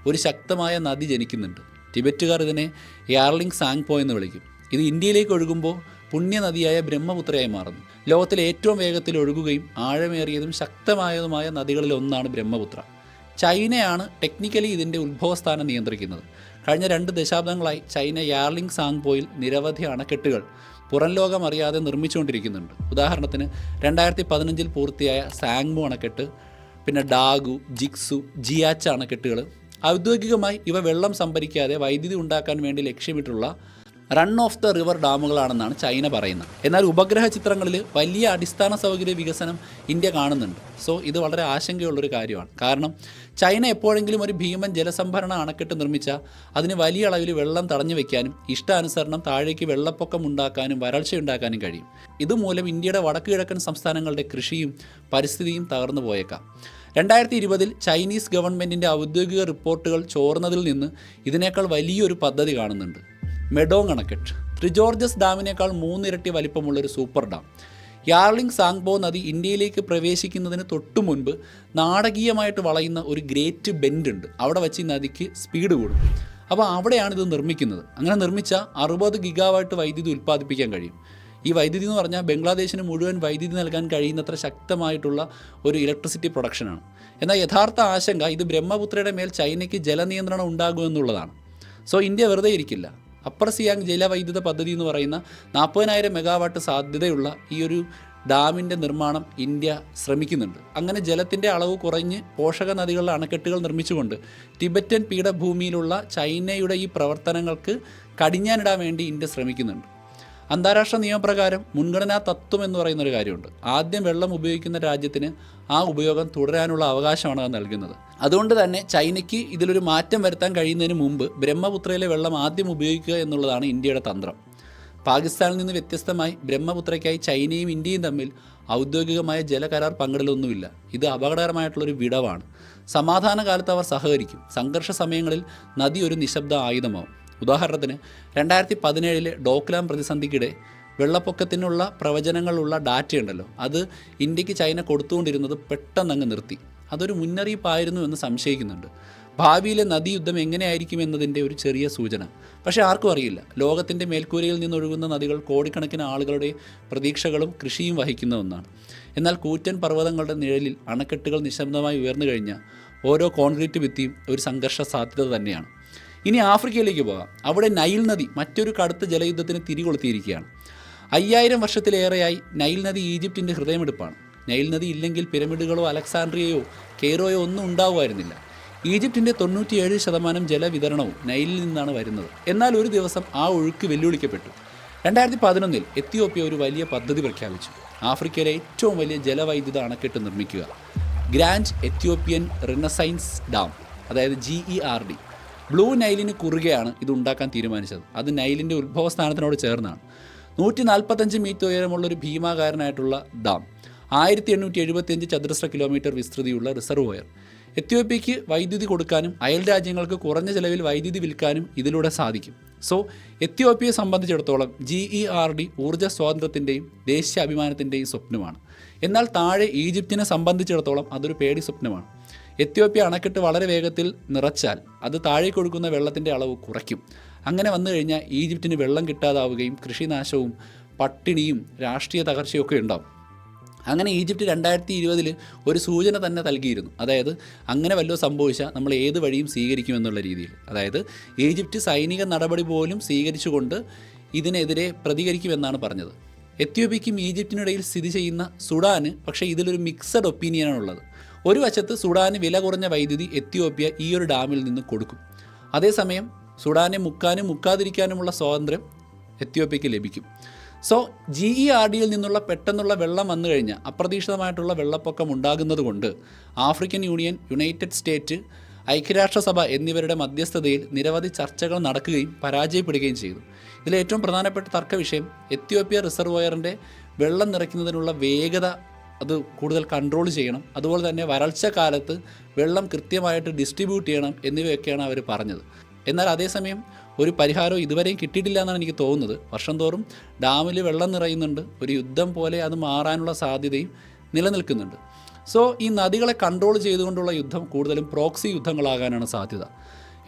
Speaker 1: ഒരു ശക്തമായ നദി ജനിക്കുന്നുണ്ട്. ടിബറ്റുകാർ ഇതിനെ യാർലിംഗ് സാങ്പോ എന്ന് വിളിക്കും. ഇത് ഇന്ത്യയിലേക്ക് ഒഴുകുമ്പോൾ പുണ്യനദിയായ ബ്രഹ്മപുത്രയായി മാറുന്നു. ലോകത്തിലെ ഏറ്റവും വേഗത്തിൽ ഒഴുകുകയും ആഴമേറിയതും ശക്തമായതുമായ നദികളിൽ ഒന്നാണ് ബ്രഹ്മപുത്ര. ചൈനയാണ് ടെക്നിക്കലി ഇതിൻ്റെ ഉത്ഭവസ്ഥാനം നിയന്ത്രിക്കുന്നത്. കഴിഞ്ഞ 2 ദശാബ്ദങ്ങളായി ചൈന യാർലിംഗ് സാങ്പോയിൽ നിരവധി അണക്കെട്ടുകൾ പുറം ലോകം അറിയാതെ നിർമ്മിച്ചുകൊണ്ടിരിക്കുന്നുണ്ട്. ഉദാഹരണത്തിന് 2015 പൂർത്തിയായ സാങ്മു അണക്കെട്ട്, പിന്നെ ഡാഗു, ജിക്സു, ജിയാച്ച അണക്കെട്ടുകൾ. ഔദ്യോഗികമായി ഇവ വെള്ളം സംഭരിക്കാതെ വൈദ്യുതി ഉണ്ടാക്കാൻ വേണ്ടി ലക്ഷ്യമിട്ടുള്ള റൺ ഓഫ് ദ റിവർ ഡാമുകളാണെന്നാണ് ചൈന പറയുന്നത്. എന്നാൽ ഉപഗ്രഹ ചിത്രങ്ങളിൽ വലിയ അടിസ്ഥാന സൗകര്യ വികസനം ഇന്ത്യ കാണുന്നുണ്ട്. സോ ഇത് വളരെ ആശങ്കയുള്ളൊരു കാര്യമാണ്. കാരണം ചൈന എപ്പോഴെങ്കിലും ഒരു ഭീമൻ ജലസംഭരണ അണക്കെട്ട് നിർമ്മിച്ചാൽ അതിന് വലിയ അളവിൽ വെള്ളം തടഞ്ഞു വയ്ക്കാനും ഇഷ്ടാനുസരണം താഴേക്ക് വെള്ളപ്പൊക്കം ഉണ്ടാക്കാനും വരൾച്ചയുണ്ടാക്കാനും കഴിയും. ഇതുമൂലം ഇന്ത്യയുടെ വടക്ക് കിഴക്കൻ സംസ്ഥാനങ്ങളുടെ കൃഷിയും പരിസ്ഥിതിയും തകർന്നു പോയേക്കാം. 2020 ചൈനീസ് ഗവൺമെൻറ്റിൻ്റെ ഔദ്യോഗിക റിപ്പോർട്ടുകൾ ചോർന്നതിൽ നിന്ന് ഇതിനേക്കാൾ വലിയൊരു പദ്ധതി കാണുന്നുണ്ട്. മെഡോങ് അണക്കെട്ട്, ത്രിജോർജസ് ഡാമിനേക്കാൾ 3 ഇരട്ടി വലിപ്പമുള്ളൊരു സൂപ്പർ ഡാം. യാർലിംഗ് സാങ്പോ നദി ഇന്ത്യയിലേക്ക് പ്രവേശിക്കുന്നതിന് തൊട്ടു മുൻപ് നാടകീയമായിട്ട് വളയുന്ന ഒരു ഗ്രേറ്റ് ബെൻഡ് ഉണ്ട്. അവിടെ വെച്ച് ഈ നദിക്ക് സ്പീഡ് കൂടും. അപ്പോൾ അവിടെയാണ് ഇത് നിർമ്മിക്കുന്നത്. അങ്ങനെ നിർമ്മിച്ചാൽ 60 ഗിഗാവാട്ട് വൈദ്യുതി ഉൽപ്പാദിപ്പിക്കാൻ കഴിയും. ഈ വൈദ്യുതി എന്ന് പറഞ്ഞാൽ ബംഗ്ലാദേശിന് മുഴുവൻ വൈദ്യുതി നൽകാൻ കഴിയുന്നത്ര ശക്തമായിട്ടുള്ള ഒരു ഇലക്ട്രിസിറ്റി പ്രൊഡക്ഷനാണ്. എന്നാൽ യഥാർത്ഥ ആശങ്ക ഇത് ബ്രഹ്മപുത്രയുടെ മേൽ ചൈനയ്ക്ക് ജലനിയന്ത്രണം ഉണ്ടാകുമെന്നുള്ളതാണ്. സോ ഇന്ത്യ വെറുതെ ഇരിക്കില്ല. അപ്പർ സിയാങ് ജലവൈദ്യുത പദ്ധതി എന്ന് പറയുന്ന 40,000 മെഗാവാട്ട് സാധ്യതയുള്ള ഈ ഒരു ഡാമിൻ്റെ നിർമ്മാണം ഇന്ത്യ ശ്രമിക്കുന്നുണ്ട്. അങ്ങനെ ജലത്തിൻ്റെ അളവ് കുറഞ്ഞ് പോഷക നദികളിലെ അണക്കെട്ടുകൾ നിർമ്മിച്ചുകൊണ്ട് ടിബറ്റൻ പീഠഭൂമിയിലുള്ള ചൈനയുടെ ഈ പ്രവർത്തനങ്ങൾക്ക് കടിഞ്ഞാനിടാൻ വേണ്ടി ഇന്ത്യ ശ്രമിക്കുന്നുണ്ട്. അന്താരാഷ്ട്ര നിയമപ്രകാരം മുൻഗണനാ തത്വം എന്ന് പറയുന്നൊരു കാര്യമുണ്ട്. ആദ്യം വെള്ളം ഉപയോഗിക്കുന്ന രാജ്യത്തിന് ആ ഉപയോഗം തുടരാനുള്ള അവകാശമാണ് അത് നൽകുന്നത്. അതുകൊണ്ട് തന്നെ ചൈനയ്ക്ക് ഇതിലൊരു മാറ്റം വരുത്താൻ കഴിയുന്നതിന് മുമ്പ് ബ്രഹ്മപുത്രയിലെ വെള്ളം ആദ്യം ഉപയോഗിക്കുക എന്നുള്ളതാണ് ഇന്ത്യയുടെ തന്ത്രം. പാകിസ്ഥാനിൽ നിന്ന് വ്യത്യസ്തമായി ബ്രഹ്മപുത്രയ്ക്കായി ചൈനയും ഇന്ത്യയും തമ്മിൽ ഔദ്യോഗികമായ ജലകരാർ പങ്കിടലൊന്നുമില്ല. ഇത് അപകടകരമായിട്ടുള്ളൊരു വിടവാണ്. സമാധാന കാലത്ത് അവർ സഹകരിക്കും. സംഘർഷ സമയങ്ങളിൽ നദി ഒരു നിശബ്ദ ആയുധമാവും. ഉദാഹരണത്തിന് 2017 ഡോക്ലാം പ്രതിസന്ധിക്കിടെ വെള്ളപ്പൊക്കത്തിനുള്ള പ്രവചനങ്ങളുള്ള ഡാറ്റയുണ്ടല്ലോ, അത് ഇന്ത്യക്ക് ചൈന കൊടുത്തുകൊണ്ടിരുന്നത് പെട്ടെന്ന് അങ്ങ് നിർത്തി. അതൊരു മുന്നറിയിപ്പായിരുന്നു എന്ന് സംശയിക്കുന്നുണ്ട്. ഭാവിയിലെ നദീയുദ്ധം എങ്ങനെയായിരിക്കും എന്നതിൻ്റെ ഒരു ചെറിയ സൂചന. പക്ഷേ ആർക്കും അറിയില്ല. ലോകത്തിൻ്റെ മേൽക്കൂരയിൽ നിന്നൊഴുകുന്ന നദികൾ കോടിക്കണക്കിന് ആളുകളുടെ പ്രതീക്ഷകളും കൃഷിയും വഹിക്കുന്ന ഒന്നാണ്. എന്നാൽ കൂറ്റൻ പർവ്വതങ്ങളുടെ നിഴലിൽ അണക്കെട്ടുകൾ നിശബ്ദമായി ഉയർന്നു കഴിഞ്ഞാൽ ഓരോ കോൺക്രീറ്റ് ഭിത്തിയും ഒരു സംഘർഷ സാധ്യത തന്നെയാണ്. ഇനി ആഫ്രിക്കയിലേക്ക് പോകാം. അവിടെ നൈൽ നദി മറ്റൊരു കടുത്ത ജലയുദ്ധത്തിന് തിരികൊളുത്തിയിരിക്കുകയാണ്. 5000 വർഷത്തിലേറെയായി നൈൽ നദി ഈജിപ്തിൻ്റെ ഹൃദയമെടുപ്പാണ്. നൈൽ നദി ഇല്ലെങ്കിൽ പിരമിഡുകളോ അലക്സാണ്ട്രിയയോ കെയ്റോയോ ഒന്നും ഉണ്ടാവുമായിരുന്നില്ല. ഈജിപ്തിൻ്റെ 97% ജലവിതരണവും നൈലിൽ നിന്നാണ് വരുന്നത്. എന്നാൽ ഒരു ദിവസം ആ ഒഴുക്ക് വെല്ലുവിളിക്കപ്പെട്ടു. 2011 എത്യോപ്യ ഒരു വലിയ പദ്ധതി പ്രഖ്യാപിച്ചു. ആഫ്രിക്കയിലെ ഏറ്റവും വലിയ ജലവൈദ്യുത അണക്കെട്ട് നിർമ്മിക്കുക. ഗ്രാൻഡ് എത്യോപ്യൻ റിനസൈൻസ് ഡാം, അതായത് GERD. ബ്ലൂ നൈലിന് കുറുകെയാണ് ഇത് ഉണ്ടാക്കാൻ തീരുമാനിച്ചത്. അത് നൈലിൻ്റെ ഉത്ഭവസ്ഥാനത്തിനോട് ചേർന്നാണ്. 145 മീറ്റർ ഉയരമുള്ളൊരു ഭീമാകാരനായിട്ടുള്ള ഡാം, 1875 ചതുരശ്ര കിലോമീറ്റർ വിസ്തൃതിയുള്ള റിസർവോയർ. എത്യോപ്യയ്ക്ക് വൈദ്യുതി കൊടുക്കാനും അയൽ രാജ്യങ്ങൾക്ക് കുറഞ്ഞ ചെലവിൽ വൈദ്യുതി വിൽക്കാനും ഇതിലൂടെ സാധിക്കും. സോ എത്യോപ്യയെ സംബന്ധിച്ചിടത്തോളം GERD ഊർജ്ജ സ്വാതന്ത്ര്യത്തിൻ്റെയും ദേശീയ അഭിമാനത്തിൻ്റെയും സ്വപ്നമാണ്. എന്നാൽ താഴെ ഈജിപ്തിനെ സംബന്ധിച്ചിടത്തോളം അതൊരു പേടി സ്വപ്നമാണ്. എത്യോപ്യ അണക്കെട്ട് വളരെ വേഗത്തിൽ നിറച്ചാൽ അത് താഴേക്ക് ഒഴുകുന്ന വെള്ളത്തിൻ്റെ അളവ് കുറയ്ക്കും. അങ്ങനെ വന്നു കഴിഞ്ഞാൽ ഈജിപ്തിന് വെള്ളം കിട്ടാതാവുകയും കൃഷിനാശവും പട്ടിണിയും രാഷ്ട്രീയ തകർച്ചയൊക്കെ ഉണ്ടാവും. അങ്ങനെ ഈജിപ്റ്റ് 2020 ഒരു സൂചന തന്നെ നൽകിയിരുന്നു. അതായത് അങ്ങനെ വല്ലതും സംഭവിച്ചാൽ നമ്മൾ ഏത് വഴിയും സ്വീകരിക്കുമെന്നുള്ള രീതിയിൽ. അതായത് ഈജിപ്റ്റ് സൈനിക നടപടി പോലും സ്വീകരിച്ചുകൊണ്ട് ഇതിനെതിരെ പ്രതികരിക്കുമെന്നാണ് പറഞ്ഞത്. എത്യോപ്യയ്ക്കും ഈജിപ്തിനിടയിൽ സ്ഥിതി ചെയ്യുന്ന സുഡാന് പക്ഷേ ഇതിലൊരു മിക്സഡ് ഒപ്പീനിയനാണുള്ളത്. ഒരു വശത്ത് സുഡാന് വില കുറഞ്ഞ വൈദ്യുതി എത്യോപ്യ ഈ ഒരു ഡാമിൽ നിന്ന് കൊടുക്കും. അതേസമയം സുഡാനെ മുക്കാനും മുക്കാതിരിക്കാനുമുള്ള സ്വാതന്ത്ര്യം എത്യോപ്യയ്ക്ക് ലഭിക്കും. സോ GERDയിൽ നിന്നുള്ള പെട്ടെന്നുള്ള വെള്ളം വന്നു കഴിഞ്ഞാൽ അപ്രതീക്ഷിതമായിട്ടുള്ള വെള്ളപ്പൊക്കം ഉണ്ടാകുന്നത് കൊണ്ട് ആഫ്രിക്കൻ യൂണിയൻ, യുണൈറ്റഡ് സ്റ്റേറ്റ്, ഐക്യരാഷ്ട്രസഭ എന്നിവരുടെ മധ്യസ്ഥതയിൽ നിരവധി ചർച്ചകൾ നടക്കുകയും പരാജയപ്പെടുകയും ചെയ്തു. ഇതിലേറ്റവും പ്രധാനപ്പെട്ട തർക്ക വിഷയം എത്യോപ്യ റിസർവോയറിൻ്റെ വെള്ളം നിറയ്ക്കുന്നതിനുള്ള വേഗത അത് കൂടുതൽ കൺട്രോൾ ചെയ്യണം, അതുപോലെ തന്നെ വരൾച്ച കാലത്ത് വെള്ളം കൃത്യമായിട്ട് ഡിസ്ട്രിബ്യൂട്ട് ചെയ്യണം എന്നിവയൊക്കെയാണ് അവർ പറഞ്ഞത്. എന്നാൽ അതേസമയം ഒരു പരിഹാരവും ഇതുവരെയും കിട്ടിയിട്ടില്ല എന്നാണ് എനിക്ക് തോന്നുന്നത്. വർഷം തോറും ഡാമിൽ വെള്ളം നിറയുന്നുണ്ട്, ഒരു യുദ്ധം പോലെ അത് മാറാനുള്ള സാധ്യതയും നിലനിൽക്കുന്നുണ്ട്. സോ ഈ നദികളെ കൺട്രോൾ ചെയ്തുകൊണ്ടുള്ള യുദ്ധം കൂടുതലും പ്രോക്സി യുദ്ധങ്ങളാകാനാണ് സാധ്യത.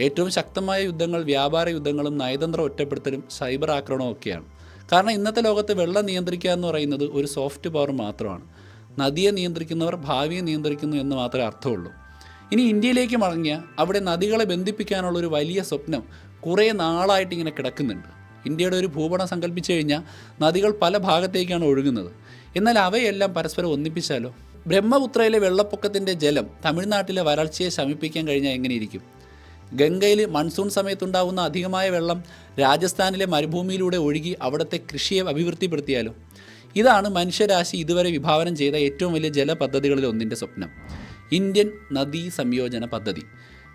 Speaker 1: ഏറ്റവും ശക്തമായ യുദ്ധങ്ങൾ വ്യാപാര യുദ്ധങ്ങളും നയതന്ത്ര ഒറ്റപ്പെടുത്തലും സൈബർ ആക്രമണവും ഒക്കെയാണ്. കാരണം ഇന്നത്തെ ലോകത്ത് വെള്ളം നിയന്ത്രിക്കുക എന്ന് പറയുന്നത് ഒരു സോഫ്റ്റ് പവർ മാത്രമാണ്. നദിയെ നിയന്ത്രിക്കുന്നവർ ഭാവിയെ നിയന്ത്രിക്കുന്നു എന്ന് മാത്രമേ അർത്ഥമുള്ളൂ. ഇനി ഇന്ത്യയിലേക്ക് മടങ്ങിയാൽ അവിടെ നദികളെ ബന്ധിപ്പിക്കാനുള്ളൊരു വലിയ സ്വപ്നം കുറേ നാളായിട്ട് ഇങ്ങനെ കിടക്കുന്നുണ്ട്. ഇന്ത്യയുടെ ഒരു ഭൂപടം സങ്കല്പിച്ചു കഴിഞ്ഞാൽ നദികൾ പല ഭാഗത്തേക്കാണ് ഒഴുകുന്നത്. എന്നാൽ അവയെല്ലാം പരസ്പരം ഒന്നിപ്പിച്ചാലോ? ബ്രഹ്മപുത്രയിലെ വെള്ളപ്പൊക്കത്തിൻ്റെ ജലം തമിഴ്നാട്ടിലെ വരൾച്ചയെ ശമിപ്പിക്കാൻ കഴിഞ്ഞാൽ എങ്ങനെയിരിക്കും? ഗംഗയിൽ മൺസൂൺ സമയത്തുണ്ടാകുന്ന അധികമായ വെള്ളം രാജസ്ഥാനിലെ മരുഭൂമിയിലൂടെ ഒഴുകി അവിടുത്തെ കൃഷിയെ അഭിവൃദ്ധിപ്പെടുത്തിയാലോ? ഇതാണ് മനുഷ്യരാശി ഇതുവരെ വിഭാവനം ചെയ്ത ഏറ്റവും വലിയ ജലപദ്ധതികളിൽ ഒന്നിൻ്റെ സ്വപ്നം, ഇന്ത്യൻ നദീ സംയോജന പദ്ധതി.